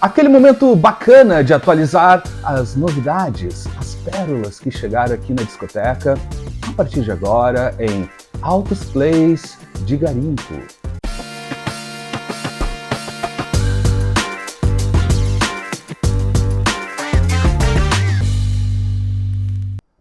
Aquele momento bacana de atualizar as novidades, as pérolas que chegaram aqui na discoteca, a partir de agora em Altos Plays de Garimpo.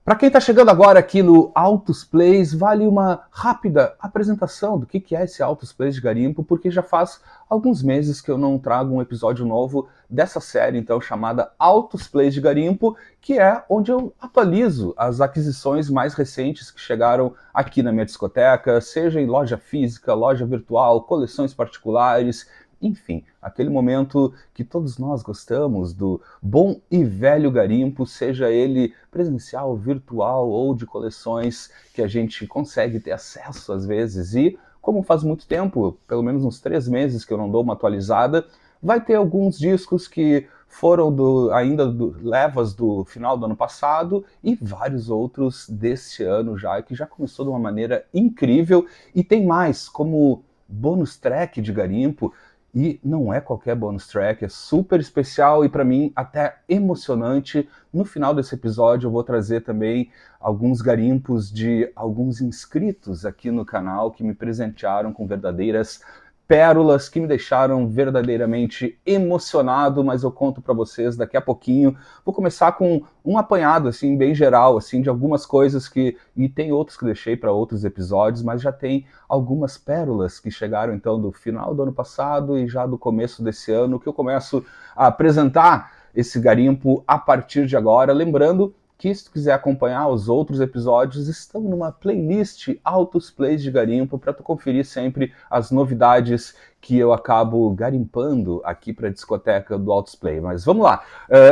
Para quem está chegando agora aqui no Altos Plays, vale uma rápida apresentação do que é esse Altos Plays de Garimpo, porque já faz alguns meses que eu não trago um episódio novo dessa série, então, chamada Altos Plays de Garimpo, que é onde eu atualizo as aquisições mais recentes que chegaram aqui na minha discoteca, seja em loja física, loja virtual, coleções particulares, enfim, aquele momento que todos nós gostamos do bom e velho garimpo, seja ele presencial, virtual ou de coleções que a gente consegue ter acesso às vezes. E como faz muito tempo, pelo menos uns 3 meses que eu não dou uma atualizada, vai ter alguns discos que foram levas do final do ano passado e vários outros deste ano já, que já começou de uma maneira incrível. E tem mais, como bônus track de garimpo. E não é qualquer bonus track, é super especial e para mim até emocionante. No final desse episódio eu vou trazer também alguns garimpos de alguns inscritos aqui no canal que me presentearam com verdadeiras pérolas que me deixaram verdadeiramente emocionado, mas eu conto para vocês daqui a pouquinho. Vou começar com um apanhado assim bem geral assim de algumas coisas e tem outros que deixei para outros episódios, mas já tem algumas pérolas que chegaram então do final do ano passado e já do começo desse ano que eu começo a apresentar esse garimpo a partir de agora, lembrando que se tu quiser acompanhar os outros episódios, estão numa playlist Altos Plays de Garimpo para tu conferir sempre as novidades que eu acabo garimpando aqui para a discoteca do Altos Play. Mas vamos lá.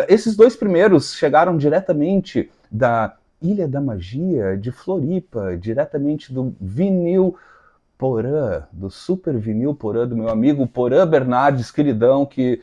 Esses dois primeiros chegaram diretamente da Ilha da Magia, de Floripa, diretamente do Vinil Porã, do Super Vinil Porã, do meu amigo Porã Bernardes, queridão, que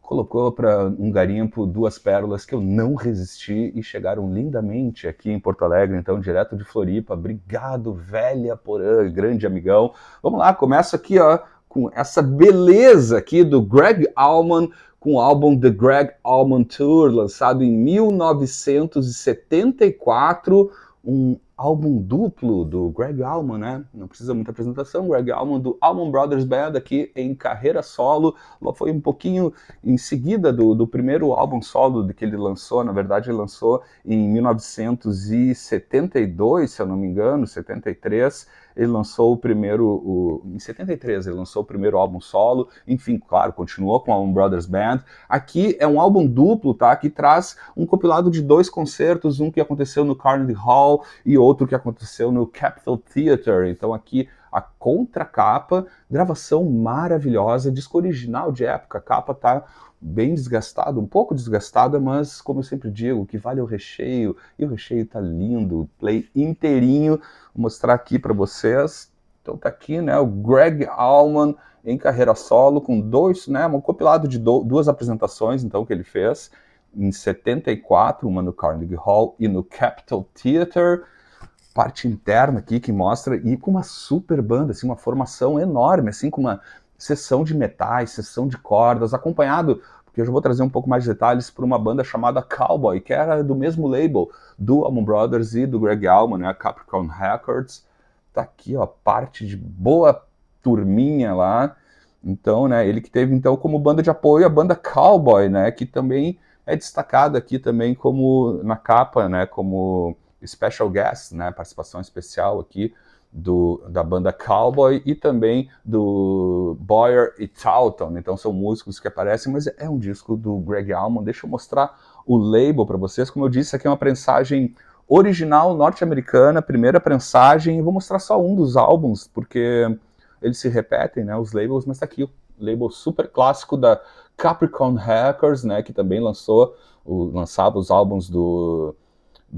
colocou para um garimpo 2 pérolas que eu não resisti e chegaram lindamente aqui em Porto Alegre, então direto de Floripa. Obrigado, velha Porã, grande amigão. Vamos lá, começa aqui ó, com essa beleza aqui do Greg Allman, com o álbum The Greg Allman Tour, lançado em 1974, um álbum duplo do Greg Allman, né? Não precisa muita apresentação. Greg Allman do Allman Brothers Band aqui em carreira solo. Foi um pouquinho em seguida do primeiro álbum solo que ele lançou. Na verdade, ele lançou em 1972, se eu não me engano, 73. Ele lançou em 73, ele lançou o primeiro álbum solo. Enfim, claro, continuou com o Allman Brothers Band. Aqui é um álbum duplo, tá? Que traz um compilado de 2 concertos, um que aconteceu no Carnegie Hall e outro que aconteceu no Capitol Theatre. Então aqui a contracapa, gravação maravilhosa, disco original de época, a capa tá bem desgastada, um pouco desgastada, mas como eu sempre digo, o que vale é o recheio, e o recheio tá lindo, play inteirinho, vou mostrar aqui para vocês. Então tá aqui, né, o Greg Allman em carreira solo, com um compilado de 2 apresentações, então, que ele fez, em 74, uma no Carnegie Hall e no Capitol Theatre, parte interna aqui que mostra, e com uma super banda, assim, uma formação enorme, assim, com uma sessão de metais, sessão de cordas, acompanhado, porque eu já vou trazer um pouco mais de detalhes, por uma banda chamada Cowboy, que era do mesmo label do Allman Brothers e do Greg Allman, né, Capricorn Records. Tá aqui, ó, parte de boa turminha lá. Então, né, ele que teve então como banda de apoio a banda Cowboy, né, que também é destacada aqui também como na capa, né, como special guest, né, participação especial aqui da banda Cowboy e também do Boyer e Talton. Então são músicos que aparecem, mas é um disco do Greg Allman. Deixa eu mostrar o label para vocês. Como eu disse, aqui é uma prensagem original norte-americana, primeira prensagem. Eu vou mostrar só um dos álbuns, porque eles se repetem, né, os labels, mas tá aqui o label super clássico da Capricorn Records, né, que também lançava os álbuns do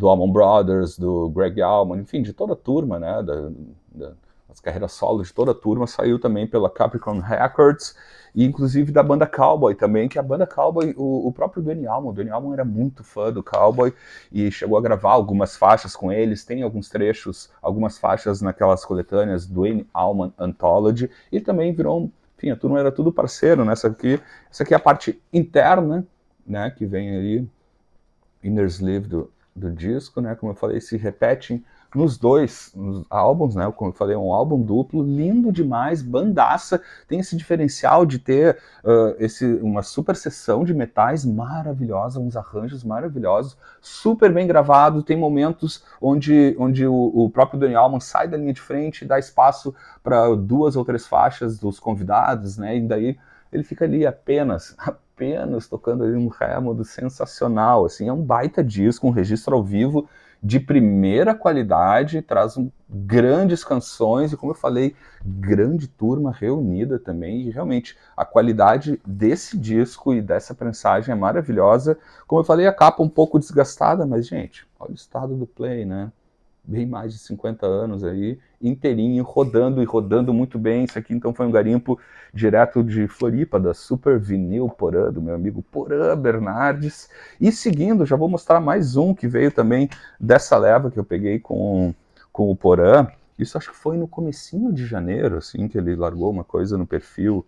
Allman Brothers, do Greg Allman, enfim, de toda a turma, né, das carreiras solo de toda a turma, saiu também pela Capricorn Records, e inclusive da banda Cowboy também, que a banda Cowboy, o próprio Duane Allman era muito fã do Cowboy, e chegou a gravar algumas faixas com eles, tem alguns trechos, algumas faixas naquelas coletâneas Duane Allman Anthology, e também enfim, a turma era tudo parceiro, né? Essa aqui é a parte interna, né, que vem ali, inner sleeve do disco, né, como eu falei, se repetem nos dois álbuns, né, como eu falei, é um álbum duplo, lindo demais, bandaça, tem esse diferencial de ter uma super sessão de metais maravilhosa, uns arranjos maravilhosos, super bem gravado, tem momentos onde o próprio Donny Allman sai da linha de frente, dá espaço para 2 ou 3 faixas dos convidados, né, e daí ele fica ali apenas tocando ali um Hammond sensacional, assim, é um baita disco, um registro ao vivo de primeira qualidade, traz grandes canções e, como eu falei, grande turma reunida também, e realmente a qualidade desse disco e dessa prensagem é maravilhosa. Como eu falei, a capa um pouco desgastada, mas, gente, olha o estado do Play, né? Bem mais de 50 anos aí, inteirinho, rodando e rodando muito bem. Isso aqui então foi um garimpo direto de Floripa, da Super Vinil Porã, do meu amigo Porã Bernardes. E seguindo, já vou mostrar mais um que veio também dessa leva que eu peguei com o Porã. Isso acho que foi no comecinho de janeiro, assim, que ele largou uma coisa no perfil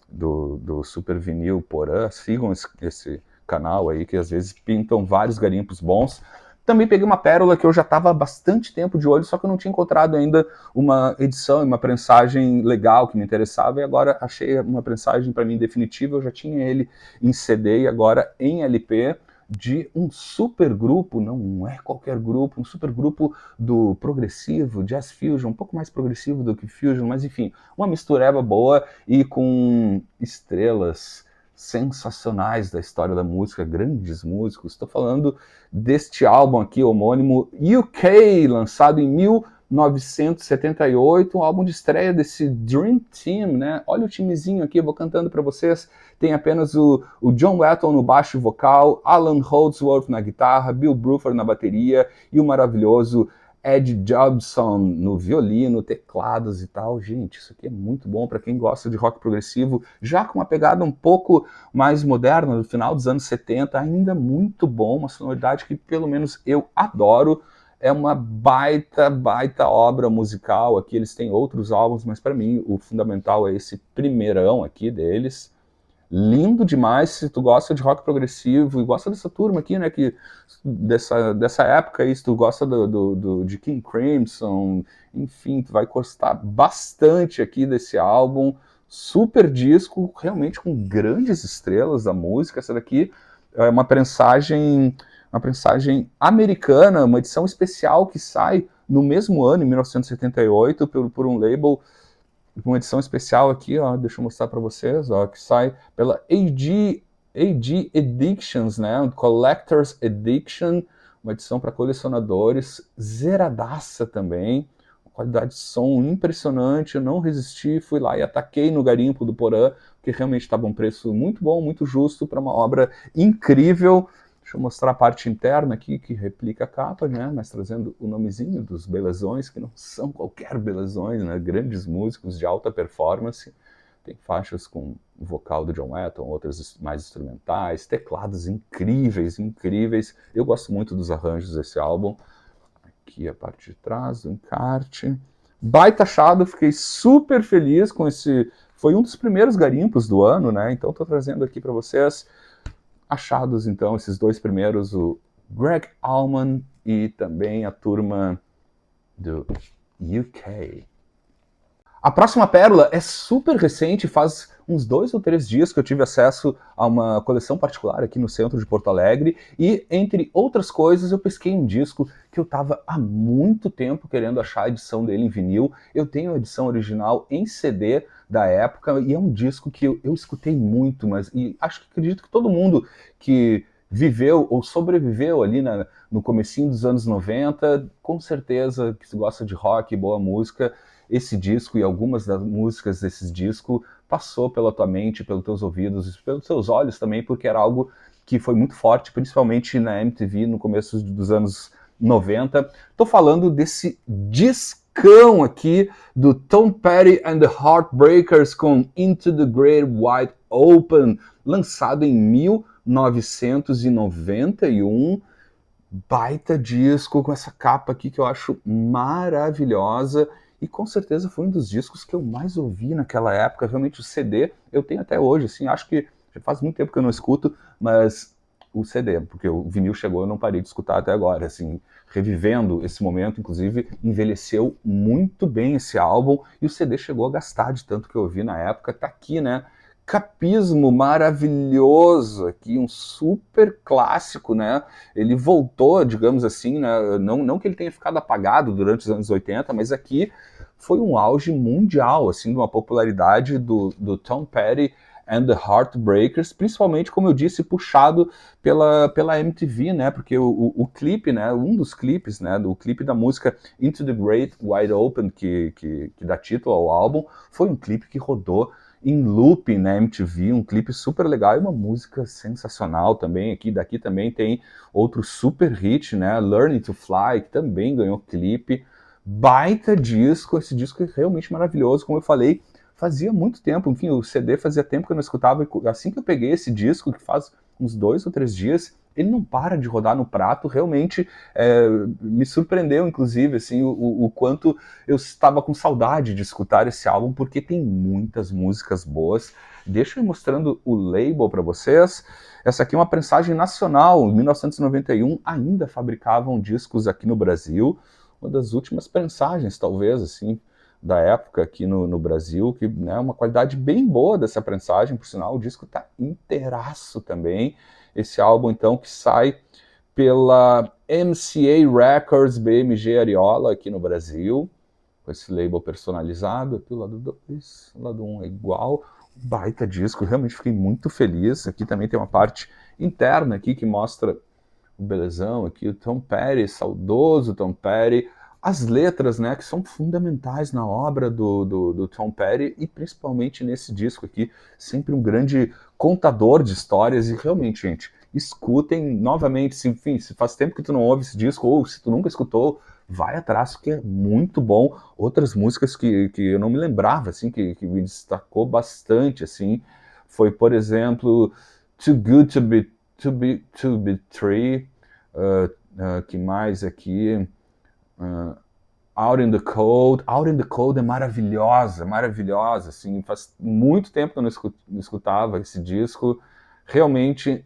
do Super Vinil Porã. Sigam esse canal aí, que às vezes pintam vários garimpos bons. Também peguei uma pérola que eu já estava há bastante tempo de olho, só que eu não tinha encontrado ainda uma edição, uma prensagem legal que me interessava, e agora achei uma prensagem para mim definitiva. Eu já tinha ele em CD e agora em LP, de um super grupo, não é qualquer grupo, um super grupo do progressivo, jazz fusion, um pouco mais progressivo do que fusion, mas enfim, uma mistureba boa e com estrelas sensacionais da história da música, grandes músicos. Estou falando deste álbum aqui, homônimo UK, lançado em 1978, um álbum de estreia desse Dream Team, né? Olha o timezinho aqui, eu vou cantando para vocês. Tem apenas o John Wetton no baixo vocal, Alan Holdsworth na guitarra, Bill Bruford na bateria e o maravilhoso Ed Jobson no violino, teclados e tal. Gente, isso aqui é muito bom para quem gosta de rock progressivo, já com uma pegada um pouco mais moderna, no final dos anos 70, ainda muito bom, uma sonoridade que pelo menos eu adoro. É uma baita obra musical. Aqui eles têm outros álbuns, mas para mim o fundamental é esse primeirão aqui deles. Lindo demais, se tu gosta de rock progressivo e gosta dessa turma aqui, né, que dessa época aí, se tu gosta de King Crimson, enfim, tu vai gostar bastante aqui desse álbum. Super disco, realmente com grandes estrelas da música. Essa daqui é uma prensagem americana, uma edição especial que sai no mesmo ano, em 1978, por um label, uma edição especial aqui, ó, deixa eu mostrar para vocês, ó, que sai pela AG Editions, né, Collector's Edition, uma edição para colecionadores, zeradaça também, uma qualidade de som impressionante. Eu não resisti, fui lá e ataquei no garimpo do Porã, porque realmente estava um preço muito bom, muito justo para uma obra incrível. Deixa eu mostrar a parte interna aqui, que replica a capa, né? Mas trazendo o nomezinho dos belezões, que não são qualquer belezões, né? Grandes músicos de alta performance. Tem faixas com o vocal do John Wetton, outras mais instrumentais, teclados incríveis, incríveis. Eu gosto muito dos arranjos desse álbum. Aqui a parte de trás do encarte. Baita achado, fiquei super feliz com esse... Foi um dos primeiros garimpos do ano, né? Então estou trazendo aqui para vocês achados, então, esses dois primeiros, o Greg Allman e também a turma do UK. A próxima pérola é super recente, faz uns 2 ou 3 dias que eu tive acesso a uma coleção particular aqui no centro de Porto Alegre e, entre outras coisas, eu pesquei um disco que eu estava há muito tempo querendo achar a edição dele em vinil. Eu tenho a edição original em CD da época e é um disco que eu escutei muito, mas e acredito que todo mundo que viveu ou sobreviveu ali no comecinho dos anos 90, com certeza que se gosta de rock e boa música, esse disco e algumas das músicas desses discos passou pela tua mente, pelos teus ouvidos e pelos teus olhos também, porque era algo que foi muito forte, principalmente na MTV no começo dos anos 90. Tô falando desse discão aqui do Tom Petty and the Heartbreakers com Into the Great Wide Open, lançado em 1991. Baita disco com essa capa aqui que eu acho maravilhosa e com certeza foi um dos discos que eu mais ouvi naquela época. Realmente o CD eu tenho até hoje, assim, acho que já faz muito tempo que eu não escuto, mas o CD, porque o vinil chegou, eu não parei de escutar até agora, assim, revivendo esse momento, inclusive envelheceu muito bem esse álbum, e o CD chegou a gastar de tanto que eu ouvi na época, tá aqui, né? Capismo maravilhoso aqui, um super clássico, né? Ele voltou, digamos assim, né? Não que ele tenha ficado apagado durante os anos 80, mas aqui foi um auge mundial, assim, de uma popularidade do Tom Petty and the Heartbreakers, principalmente, como eu disse, puxado pela MTV, né? Porque o clipe, né? Um dos clipes, né? Do clipe da música Into the Great Wide Open, que dá título ao álbum, foi um clipe que rodou em looping na MTV, um clipe super legal e uma música sensacional também. Daqui também tem outro super hit, né? Learning to Fly, que também ganhou clipe. Baita disco, esse disco é realmente maravilhoso, como eu falei, fazia muito tempo, enfim, o CD fazia tempo que eu não escutava, e assim que eu peguei esse disco, que faz uns 2 ou 3 dias, ele não para de rodar no prato, realmente me surpreendeu, inclusive, assim, o quanto eu estava com saudade de escutar esse álbum, porque tem muitas músicas boas. Deixa eu ir mostrando o label para vocês. Essa aqui é uma prensagem nacional, em 1991 ainda fabricavam discos aqui no Brasil, uma das últimas prensagens, talvez, assim, da época aqui no Brasil, que é né, uma qualidade bem boa dessa prensagem, por sinal, o disco está inteiraço também. Esse álbum, então, que sai pela MCA Records BMG Ariola aqui no Brasil, com esse label personalizado, aqui o lado 2, o lado 1 é igual, baita disco, realmente fiquei muito feliz. Aqui também tem uma parte interna aqui que mostra o belezão aqui, o Tom Petty, saudoso Tom Petty, as letras, né, que são fundamentais na obra do Tom Petty e principalmente nesse disco aqui, sempre um grande contador de histórias e realmente, gente, escutem novamente, enfim, se faz tempo que tu não ouve esse disco ou se tu nunca escutou, vai atrás porque é muito bom. Outras músicas que eu não me lembrava, assim, que me destacou bastante, assim, foi, por exemplo, Too Good to be True, que mais aqui? Uh, Out in the Cold. Out in the Cold é maravilhosa, maravilhosa. Assim, faz muito tempo que eu não escutava esse disco. Realmente,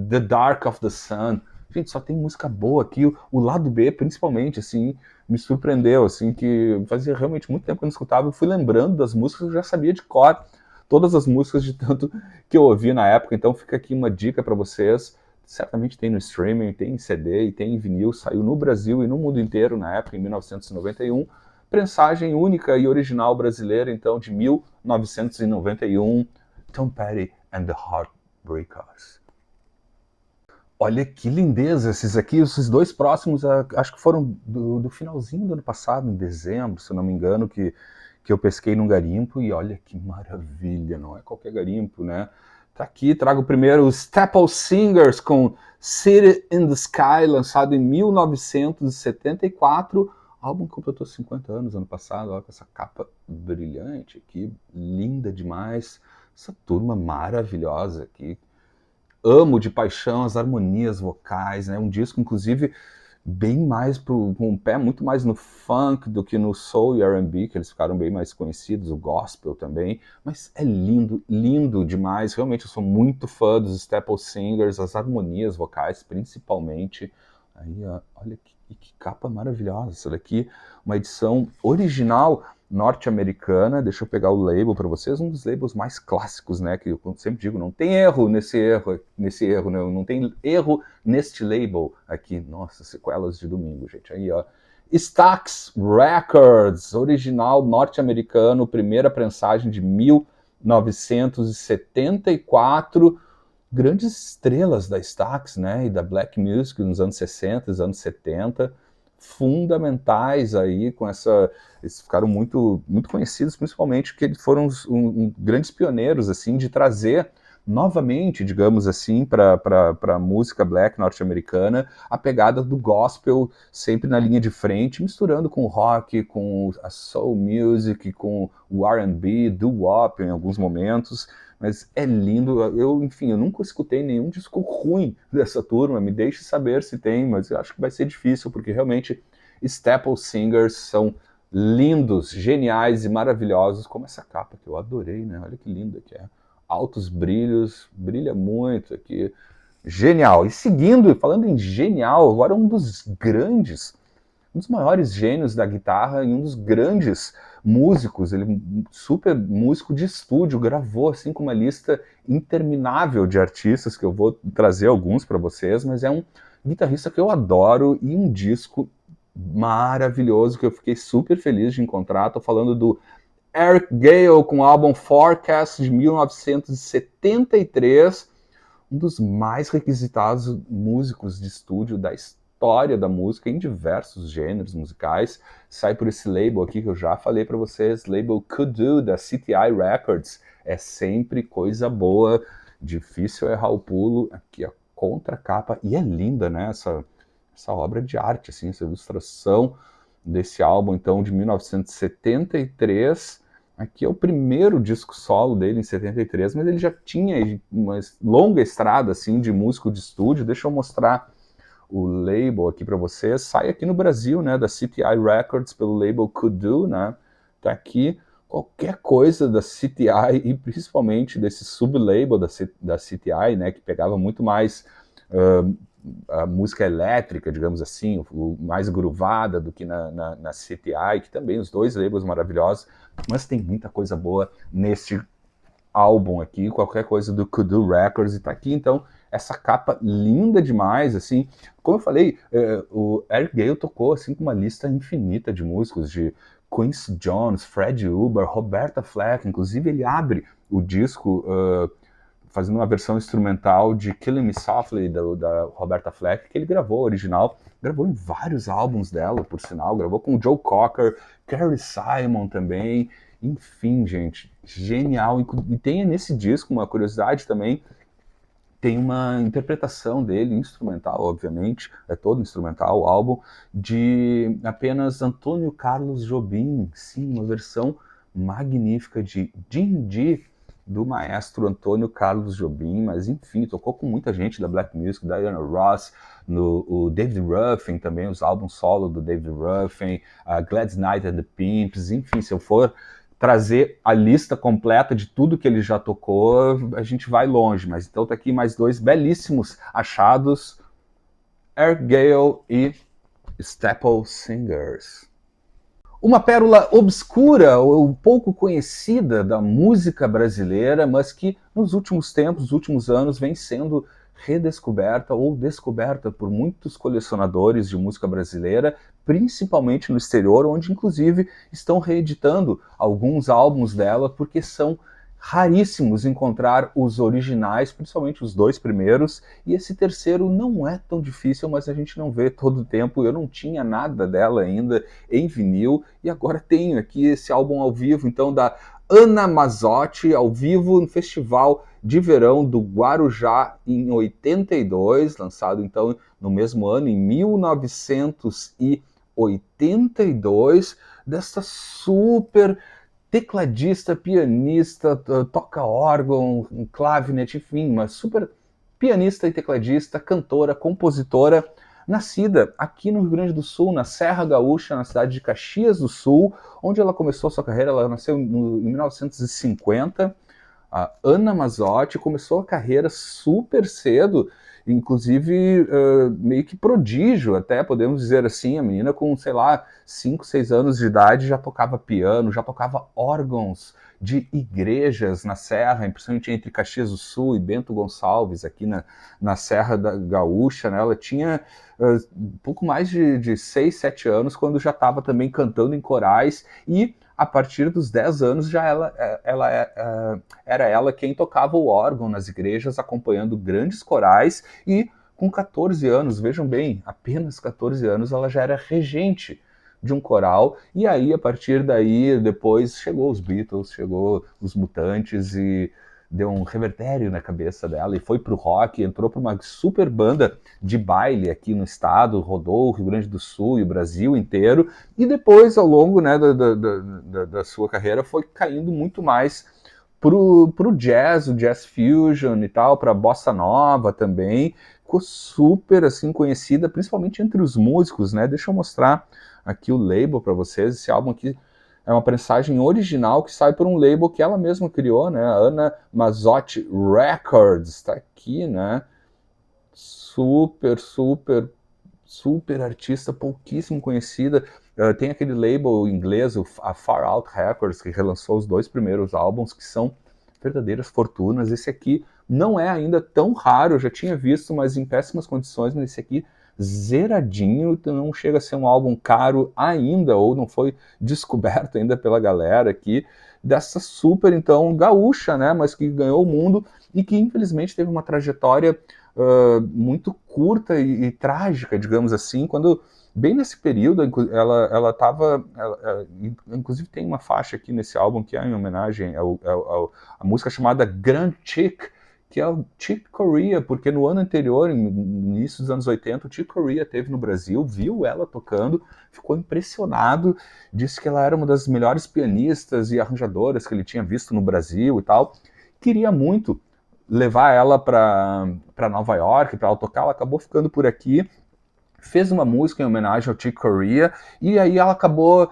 The Dark of the Sun. Gente, só tem música boa aqui. O lado B, principalmente, assim, me surpreendeu, assim, que fazia realmente muito tempo que eu não escutava. Eu fui lembrando das músicas, eu já sabia de cor todas as músicas de tanto que eu ouvi na época. Então fica aqui uma dica para vocês. Certamente tem no streaming, tem em CD e tem em vinil, saiu no Brasil e no mundo inteiro na época, em 1991. Prensagem única e original brasileira, então, de 1991, Tom Petty and the Heartbreakers. Olha que lindeza esses aqui, esses dois próximos, acho que foram do finalzinho do ano passado, em dezembro, se eu não me engano, que eu pesquei num garimpo, e olha que maravilha, não é qualquer garimpo, né? Tá aqui, trago primeiro os Staple Singers com City in the Sky, lançado em 1974, álbum que completou 50 anos ano passado, olha com essa capa brilhante aqui, linda demais, essa turma maravilhosa aqui, amo de paixão as harmonias vocais, né? Um disco, inclusive, bem mais com um pé muito mais no funk do que no soul e R&B, que eles ficaram bem mais conhecidos, o gospel também, mas é lindo, lindo demais. Realmente eu sou muito fã dos Staple Singers, as harmonias vocais principalmente. Aí, ó, olha que capa maravilhosa essa daqui, uma edição original norte-americana. Deixa eu pegar o label para vocês, um dos labels mais clássicos, né, que eu sempre digo, não tem erro nesse erro, né? Não tem erro neste label aqui. Nossa, sequelas de domingo, gente. Aí, ó, Stax Records, original norte-americano, primeira prensagem de 1974, grandes estrelas da Stax, né, e da Black Music nos anos 60, nos anos 70, fundamentais aí com essa, eles ficaram muito conhecidos, principalmente porque eles foram grandes pioneiros assim de trazer novamente, digamos assim, para a música black norte-americana, a pegada do gospel sempre na linha de frente, misturando com o rock, com a soul music, com o R&B, doo-wop em alguns momentos, mas é lindo. Enfim, eu nunca escutei nenhum disco ruim dessa turma, me deixe saber se tem, mas eu acho que vai ser difícil, porque realmente Staple Singers são lindos, geniais e maravilhosos, como essa capa que eu adorei, né? Olha que linda que é. Altos brilhos, brilha muito aqui. Genial. E seguindo, falando em genial, agora um dos maiores gênios da guitarra e um dos grandes músicos, ele super músico de estúdio, gravou assim com uma lista interminável de artistas, que eu vou trazer alguns para vocês, mas é um guitarrista que eu adoro e um disco maravilhoso que eu fiquei super feliz de encontrar. Tô falando do Eric Gale com o álbum Forecast de 1973, um dos mais requisitados músicos de estúdio da história da música em diversos gêneros musicais. Sai por esse label aqui que eu já falei para vocês, label Could Do, da CTI Records. É sempre coisa boa, difícil errar o pulo. Aqui a contracapa, e é linda, né, essa obra de arte, assim, essa ilustração desse álbum, então, de 1973. Aqui é o primeiro disco solo dele, em 73, mas ele já tinha uma longa estrada assim, de músico de estúdio. Deixa eu mostrar o label aqui para vocês. Sai aqui no Brasil, né, da CTI Records, pelo label Could Do, né? Tá aqui qualquer coisa da CTI e principalmente desse sublabel da CTI, né, que pegava muito mais a música elétrica, digamos assim, mais groovada do que na CTI, que também os dois labels maravilhosos, mas tem muita coisa boa neste álbum aqui, qualquer coisa do Could Do Records, e tá aqui então essa capa linda demais, assim, como eu falei, o Eric Gale tocou assim com uma lista infinita de músicos, de Quincy Jones, Freddie Hubbard, Roberta Flack, inclusive ele abre o disco fazendo uma versão instrumental de Killing Me Softly, da Roberta Flack, que ele gravou, original, gravou em vários álbuns dela, por sinal, gravou com o Joe Cocker, Carly Simon também, enfim, gente, genial. E tem nesse disco uma curiosidade também, tem uma interpretação dele, instrumental, obviamente, é todo instrumental o álbum, de apenas Antônio Carlos Jobim, sim, uma versão magnífica de Din-Din, do maestro Antônio Carlos Jobim, mas enfim, tocou com muita gente da Black Music, Diana Ross, o David Ruffin também, os álbuns solo do David Ruffin, Gladys Knight and the Pimps, enfim, se eu for trazer a lista completa de tudo que ele já tocou, a gente vai longe, mas então tá aqui mais dois belíssimos achados, Eric Gale e Staple Singers. Uma pérola obscura ou pouco conhecida da música brasileira, mas que nos últimos tempos, nos últimos anos, vem sendo redescoberta ou descoberta por muitos colecionadores de música brasileira, principalmente no exterior, onde inclusive estão reeditando alguns álbuns dela, porque são raríssimos encontrar os originais, principalmente os dois primeiros, e esse terceiro não é tão difícil, mas a gente não vê todo o tempo. Eu não tinha nada dela ainda em vinil, e agora tenho aqui esse álbum ao vivo, então, da Ana Mazzotti, ao vivo no Festival de Verão do Guarujá, em 82, lançado então no mesmo ano, em 1982, dessa super tecladista, pianista, toca órgão, clavinet, enfim, uma super pianista e tecladista, cantora, compositora, nascida aqui no Rio Grande do Sul, na Serra Gaúcha, na cidade de Caxias do Sul, onde ela começou sua carreira. Ela nasceu em 1950, a Ana Mazzotti começou a carreira super cedo, inclusive meio que prodígio, até podemos dizer assim. A menina com, sei lá, 5, 6 anos de idade já tocava piano, já tocava órgãos de igrejas na Serra, principalmente entre Caxias do Sul e Bento Gonçalves, aqui na Serra da Gaúcha, né? Ela tinha um pouco mais de 6, 7 anos, quando já estava também cantando em corais, e a partir dos 10 anos já era ela quem tocava o órgão nas igrejas, acompanhando grandes corais, e com 14 anos, vejam bem, apenas 14 anos, ela já era regente de um coral, e aí, a partir daí, depois chegou os Beatles, chegou os Mutantes, e deu um revertério na cabeça dela, e foi pro rock, entrou para uma super banda de baile aqui no estado, rodou o Rio Grande do Sul e o Brasil inteiro, e depois, ao longo, né, da sua carreira, foi caindo muito mais pro jazz, o jazz fusion e tal, pra bossa nova também, ficou super assim conhecida, principalmente entre os músicos, né? Deixa eu mostrar aqui o label para vocês. Esse álbum aqui é uma prensagem original que sai por um label que ela mesma criou, né? A Anna Mazzotti Records, tá aqui, né? Super, super, super artista, pouquíssimo conhecida. Tem aquele label inglês, a Far Out Records, que relançou os 2 primeiros álbuns, que são verdadeiras fortunas. Esse aqui não é ainda tão raro, eu já tinha visto, mas em péssimas condições, mas esse aqui zeradinho, não chega a ser um álbum caro ainda, ou não foi descoberto ainda pela galera aqui, dessa super, então, gaúcha, né, mas que ganhou o mundo e que infelizmente teve uma trajetória muito curta e trágica, digamos assim, quando bem nesse período ela estava, inclusive tem uma faixa aqui nesse álbum que é em homenagem a música chamada Grand Chick, que é o Chick Corea, porque no ano anterior, no início dos anos 80, o Chick Corea teve no Brasil, viu ela tocando, ficou impressionado, disse que ela era uma das melhores pianistas e arranjadoras que ele tinha visto no Brasil e tal, queria muito levar ela para Nova York, para ela tocar, ela acabou ficando por aqui, fez uma música em homenagem ao Chick Corea, e aí ela acabou,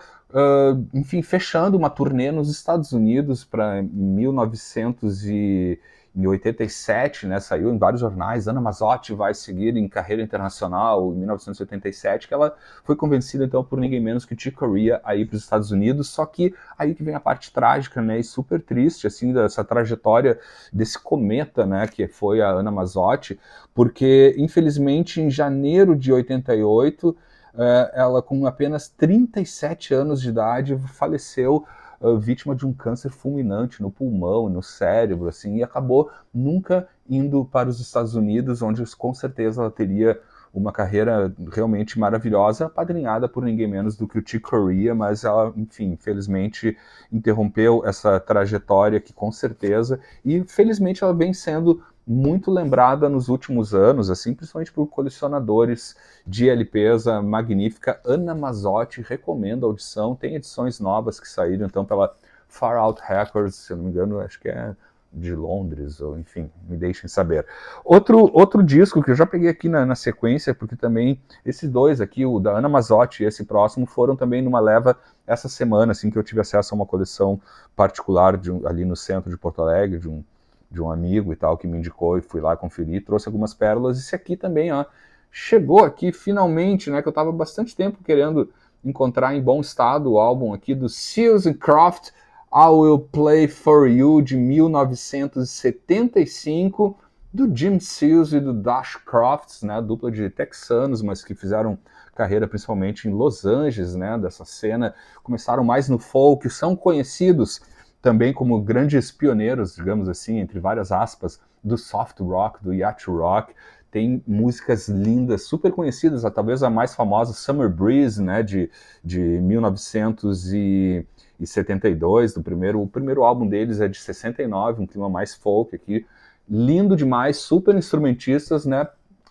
enfim, fechando uma turnê nos Estados Unidos para 1987, né, saiu em vários jornais, Anna Mazzotti vai seguir em carreira internacional em 1987, que ela foi convencida então por ninguém menos que Chick Corea a ir para os Estados Unidos, só que aí que vem a parte trágica, né, e super triste, assim, dessa trajetória desse cometa, né, que foi a Anna Mazzotti, porque infelizmente em janeiro de 88, ela com apenas 37 anos de idade faleceu, vítima de um câncer fulminante no pulmão, no cérebro, assim, e acabou nunca indo para os Estados Unidos, onde com certeza ela teria uma carreira realmente maravilhosa, apadrinhada por ninguém menos do que o Chick Corea, mas ela, enfim, infelizmente interrompeu essa trajetória que com certeza, e felizmente ela vem sendo muito lembrada nos últimos anos, assim, principalmente por colecionadores de LPs, a magnífica Anna Mazzotti, recomendo a audição, tem edições novas que saíram, então, pela Far Out Records, se eu não me engano, acho que é de Londres, ou enfim, me deixem saber. Outro disco que eu já peguei aqui na sequência, porque também esses dois aqui, o da Anna Mazzotti e esse próximo, foram também numa leva essa semana, assim, que eu tive acesso a uma coleção particular ali no centro de Porto Alegre, de um amigo e tal, que me indicou e fui lá conferir, trouxe algumas pérolas. Esse aqui também, ó, chegou aqui finalmente, né, que eu estava bastante tempo querendo encontrar em bom estado o álbum aqui do Seals and Croft, I Will Play For You, de 1975, do Jim Seals e do Dash Crofts, né, dupla de texanos, mas que fizeram carreira principalmente em Los Angeles, né, dessa cena, começaram mais no folk, são conhecidos também como grandes pioneiros, digamos assim, entre várias aspas, do soft rock, do yacht rock. Tem músicas lindas, super conhecidas, talvez a mais famosa, Summer Breeze, né, de 1972, o primeiro álbum deles é de 69, um clima mais folk aqui, lindo demais, super instrumentistas, né,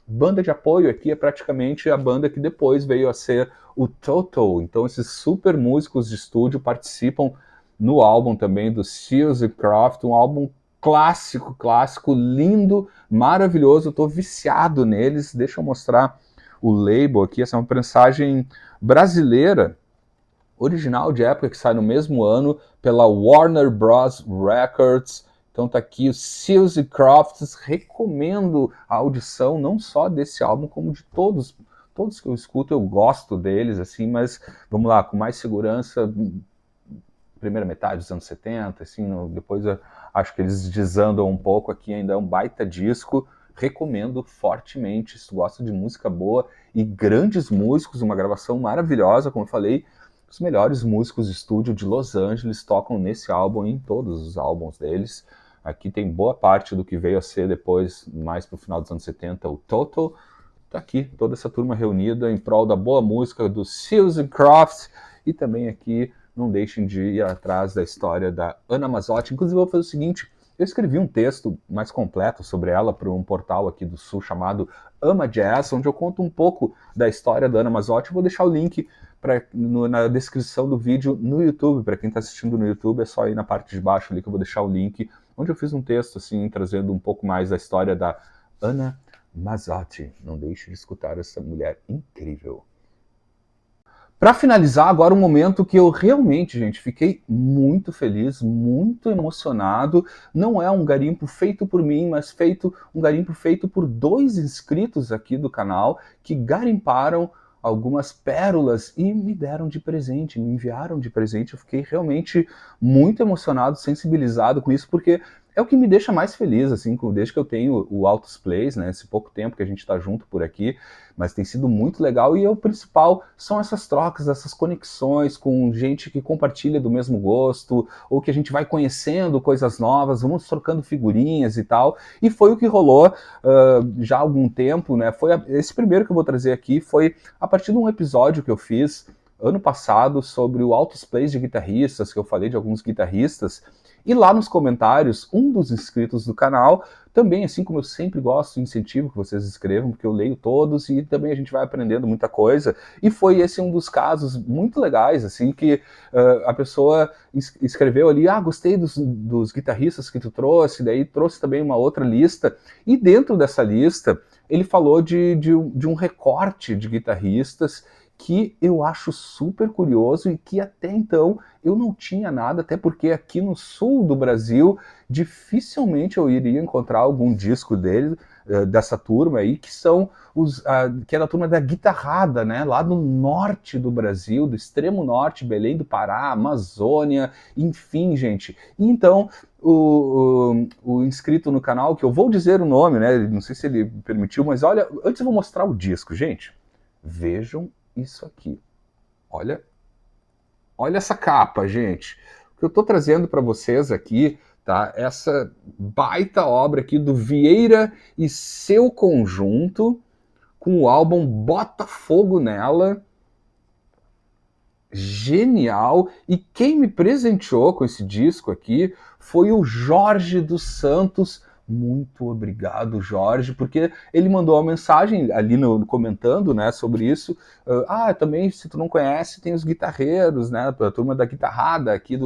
banda de apoio aqui é praticamente a banda que depois veio a ser o Toto, então esses super músicos de estúdio participam no álbum também do Seals and Croft, um álbum clássico, lindo, maravilhoso, eu tô viciado neles, deixa eu mostrar o label aqui, essa é uma prensagem brasileira, original de época, que sai no mesmo ano, pela Warner Bros. Records, então tá aqui o Seals and Crofts, recomendo a audição, não só desse álbum, como de todos que eu escuto, eu gosto deles, assim, mas vamos lá, com mais segurança, primeira metade dos anos 70, assim, depois eu acho que eles desandam um pouco, aqui ainda é um baita disco, recomendo fortemente, se tu gosta de música boa e grandes músicos, uma gravação maravilhosa, como eu falei, os melhores músicos de estúdio de Los Angeles tocam nesse álbum e em todos os álbuns deles. Aqui tem boa parte do que veio a ser depois, mais pro final dos anos 70, o Toto. Tá aqui toda essa turma reunida em prol da boa música do Seals and Crofts, e também aqui não deixem de ir atrás da história da Anna Mazzotti. Inclusive, eu vou fazer o seguinte, eu escrevi um texto mais completo sobre ela para um portal aqui do Sul chamado Ama Jazz, onde eu conto um pouco da história da Ana Mazzotti. Eu vou deixar o link na descrição do vídeo no YouTube. Para quem está assistindo no YouTube, é só ir na parte de baixo ali que eu vou deixar o link, onde eu fiz um texto assim, trazendo um pouco mais da história da Ana Mazzotti. Não deixe de escutar essa mulher incrível. Para finalizar, agora um momento que eu realmente, gente, fiquei muito feliz, muito emocionado. Não é um garimpo feito por mim, mas um garimpo feito por 2 inscritos aqui do canal que garimparam algumas pérolas e me deram de presente, me enviaram de presente. Eu fiquei realmente muito emocionado, sensibilizado com isso, porque é o que me deixa mais feliz, assim, desde que eu tenho o Altos Plays, né, esse pouco tempo que a gente está junto por aqui, mas tem sido muito legal, e o principal são essas trocas, essas conexões com gente que compartilha do mesmo gosto, ou que a gente vai conhecendo coisas novas, vamos trocando figurinhas e tal, e foi o que rolou já há algum tempo, né, esse primeiro que eu vou trazer aqui foi a partir de um episódio que eu fiz ano passado sobre o Altos Plays de guitarristas, que eu falei de alguns guitarristas, e lá nos comentários, um dos inscritos do canal, também, assim como eu sempre gosto, incentivo que vocês escrevam, porque eu leio todos e também a gente vai aprendendo muita coisa, e foi esse um dos casos muito legais, assim, que a pessoa escreveu ali, gostei dos guitarristas que tu trouxe, daí trouxe também uma outra lista, e dentro dessa lista, ele falou de um recorte de guitarristas que eu acho super curioso e que até então eu não tinha nada, até porque aqui no sul do Brasil dificilmente eu iria encontrar algum disco dele, dessa turma aí, que é da turma da guitarrada, né, lá do norte do Brasil, do extremo norte, Belém do Pará, Amazônia, enfim, gente. E então, o inscrito no canal, que eu vou dizer o nome, né, não sei se ele permitiu, mas olha, antes eu vou mostrar o disco, gente. Vejam isso aqui. Olha essa capa, gente. O que eu estou trazendo para vocês aqui, tá? Essa baita obra aqui do Vieira e seu conjunto, com o álbum Bota Fogo Nela. Genial! E quem me presenteou com esse disco aqui foi o Jorge dos Santos. Muito obrigado, Jorge, porque ele mandou uma mensagem ali comentando, né, sobre isso. Também, se tu não conhece, tem os guitarreiros, né, a turma da guitarrada aqui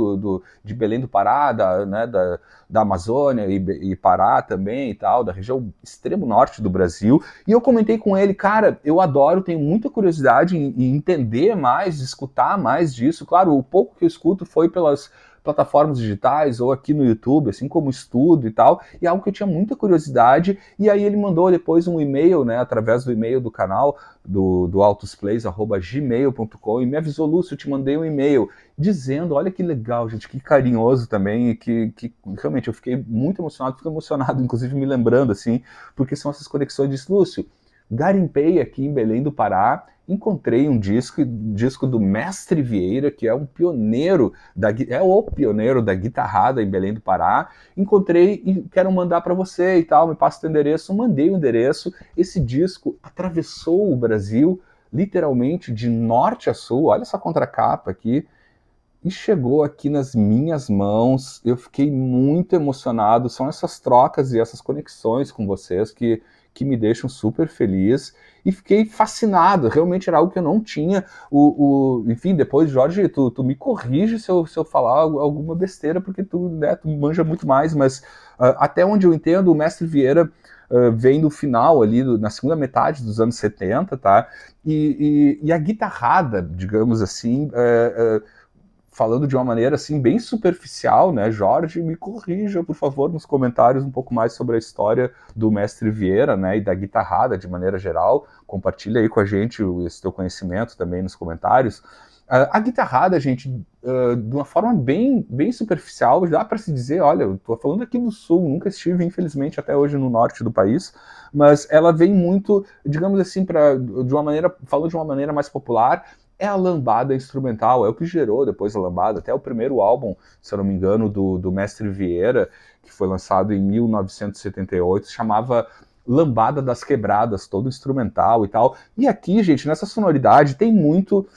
de Belém do Pará, da Amazônia e Pará também e tal, da região extremo norte do Brasil. E eu comentei com ele, cara, eu adoro, tenho muita curiosidade em entender mais, escutar mais disso. Claro, o pouco que eu escuto foi pelas plataformas digitais ou aqui no YouTube, assim como estudo e tal, e algo que eu tinha muita curiosidade, e aí ele mandou depois um e-mail, né, através do e-mail do canal, do autosplays@gmail.com, e me avisou, Lúcio, eu te mandei um e-mail dizendo, olha que legal, gente, que carinhoso também, e que realmente eu fiquei muito emocionado, fico emocionado, inclusive me lembrando, assim, porque são essas conexões, disse, Lúcio, garimpei aqui em Belém do Pará, encontrei um disco do Mestre Vieira, que é o pioneiro da guitarrada em Belém do Pará. Encontrei e quero mandar para você e tal, me passa o endereço. Mandei o endereço. Esse disco atravessou o Brasil, literalmente de norte a sul. Olha essa contracapa aqui. E chegou aqui nas minhas mãos. Eu fiquei muito emocionado. São essas trocas e essas conexões com vocês que me deixam super feliz, e fiquei fascinado, realmente era algo que eu não tinha. Enfim, depois, Jorge, tu me corrige se eu falar alguma besteira, porque tu manja muito mais, mas até onde eu entendo, o Mestre Vieira vem do final ali, na segunda metade dos anos 70, tá? E a guitarrada, digamos assim, falando de uma maneira assim bem superficial, né, Jorge, me corrija, por favor, nos comentários um pouco mais sobre a história do Mestre Vieira, né, e da guitarrada de maneira geral. Compartilha aí com a gente esse teu conhecimento também nos comentários. A guitarrada, gente, de uma forma bem superficial, dá para se dizer, olha, eu tô falando aqui do sul, nunca estive, infelizmente, até hoje no norte do país, mas ela vem muito, digamos assim, falando de uma maneira mais popular, é a lambada instrumental, é o que gerou depois a lambada, até o primeiro álbum, se eu não me engano, do Mestre Vieira, que foi lançado em 1978, chamava Lambada das Quebradas, todo instrumental e tal. E aqui, gente, nessa sonoridade tem muito,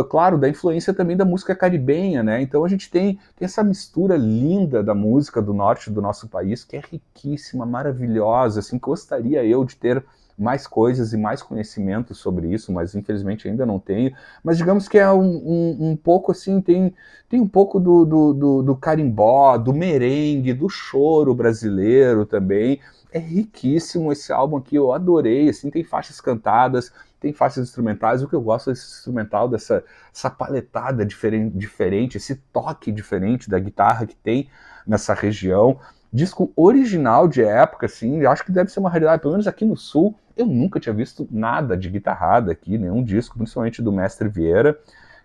claro, da influência também da música caribenha, né? Então a gente tem essa mistura linda da música do norte do nosso país, que é riquíssima, maravilhosa, assim, gostaria eu de ter mais coisas e mais conhecimento sobre isso, mas infelizmente ainda não tenho. Mas digamos que é um pouco assim, tem um pouco do carimbó, do merengue, do choro brasileiro também. É riquíssimo esse álbum aqui, eu adorei, assim, tem faixas cantadas, tem faixas instrumentais, o que eu gosto desse instrumental, essa paletada diferente, esse toque diferente da guitarra que tem nessa região. Disco original de época, assim, acho que deve ser uma realidade, pelo menos aqui no Sul, eu nunca tinha visto nada de guitarrada aqui, nenhum disco, principalmente do Mestre Vieira.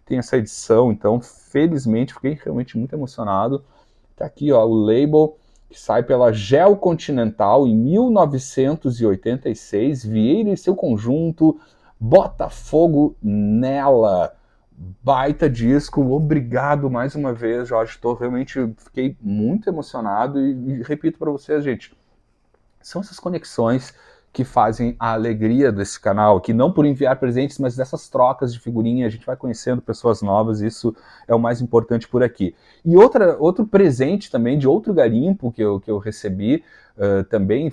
Tem essa edição, então, felizmente, fiquei realmente muito emocionado. Tá aqui, ó, o label que sai pela Gel Continental em 1986, Vieira e seu conjunto, Botafogo nela. Baita disco, obrigado mais uma vez, Jorge. Realmente fiquei muito emocionado e repito para vocês, gente, são essas conexões que fazem a alegria desse canal aqui, não por enviar presentes, mas dessas trocas de figurinha, a gente vai conhecendo pessoas novas, isso é o mais importante por aqui. E outro presente também de outro garimpo que eu recebi, também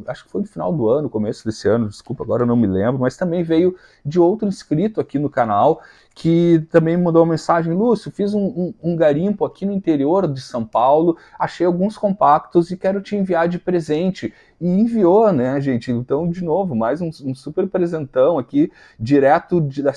acho que foi no final do ano, começo desse ano, desculpa, agora eu não me lembro, mas também veio de outro inscrito aqui no canal, que também mandou uma mensagem: Lúcio, fiz um garimpo aqui no interior de São Paulo, achei alguns compactos e quero te enviar de presente. E enviou, né, gente? Então, de novo, mais um super presentão aqui,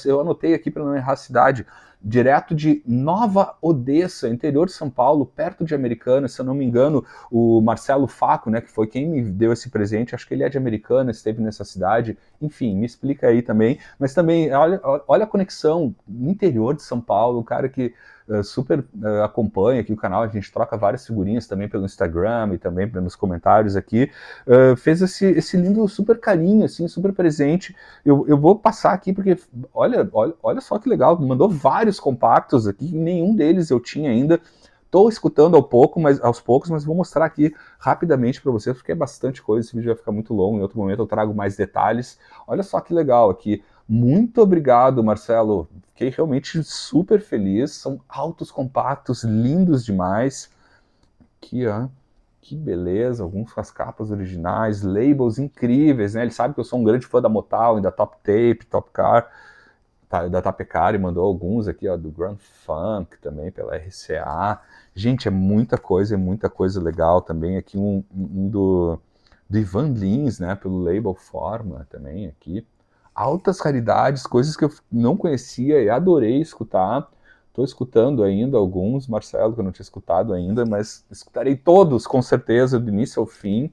eu anotei aqui para não errar a cidade, direto de Nova Odessa, interior de São Paulo, perto de Americana. Se eu não me engano, o Marcelo Faco, né, que foi quem me deu esse presente, acho que ele é de Americana, esteve nessa cidade. Enfim, me explica aí também. Mas também, olha a conexão no interior de São Paulo, o cara que super acompanha aqui o canal, a gente troca várias figurinhas também pelo Instagram e também nos comentários aqui, fez esse lindo super carinho, assim, super presente. Eu vou passar aqui porque, olha só que legal, mandou vários compactos aqui, nenhum deles eu tinha ainda. Estou escutando aos poucos, mas vou mostrar aqui rapidamente para vocês, porque é bastante coisa, esse vídeo vai ficar muito longo, em outro momento eu trago mais detalhes. Olha só que legal aqui. Muito obrigado, Marcelo. Fiquei realmente super feliz. São altos compactos, lindos demais. Aqui, ó. Que beleza. Alguns com as capas originais, labels incríveis, né? Ele sabe que eu sou um grande fã da Motown e da Top Tape, Top Car, da Tapecari, mandou alguns aqui, ó, do Grand Funk também, pela RCA. Gente, é muita coisa legal também. Aqui do Ivan Lins, né, pelo label Forma também aqui. Altas raridades, coisas que eu não conhecia e adorei escutar. Estou escutando ainda alguns, Marcelo, que eu não tinha escutado ainda, mas escutarei todos, com certeza, do início ao fim.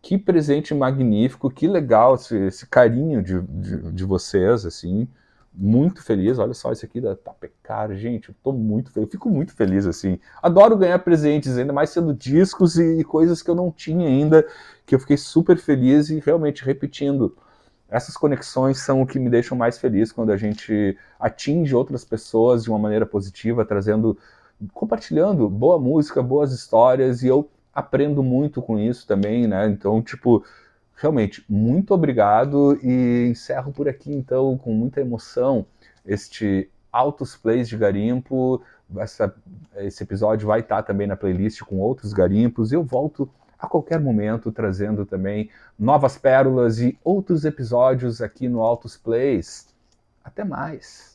Que presente magnífico, que legal esse carinho de vocês, assim. Muito feliz, olha só esse aqui da Tapecari, gente, eu fico muito feliz, assim. Adoro ganhar presentes, ainda mais sendo discos e coisas que eu não tinha ainda, que eu fiquei super feliz e realmente repetindo. Essas conexões são o que me deixam mais feliz quando a gente atinge outras pessoas de uma maneira positiva, compartilhando boa música, boas histórias, e eu aprendo muito com isso também, né? Então, tipo, realmente, muito obrigado e encerro por aqui, então, com muita emoção, este Altos Plays de Garimpo. Esse episódio vai estar também na playlist com outros garimpos, e eu volto a qualquer momento trazendo também novas pérolas e outros episódios aqui no Altos Plays. Até mais!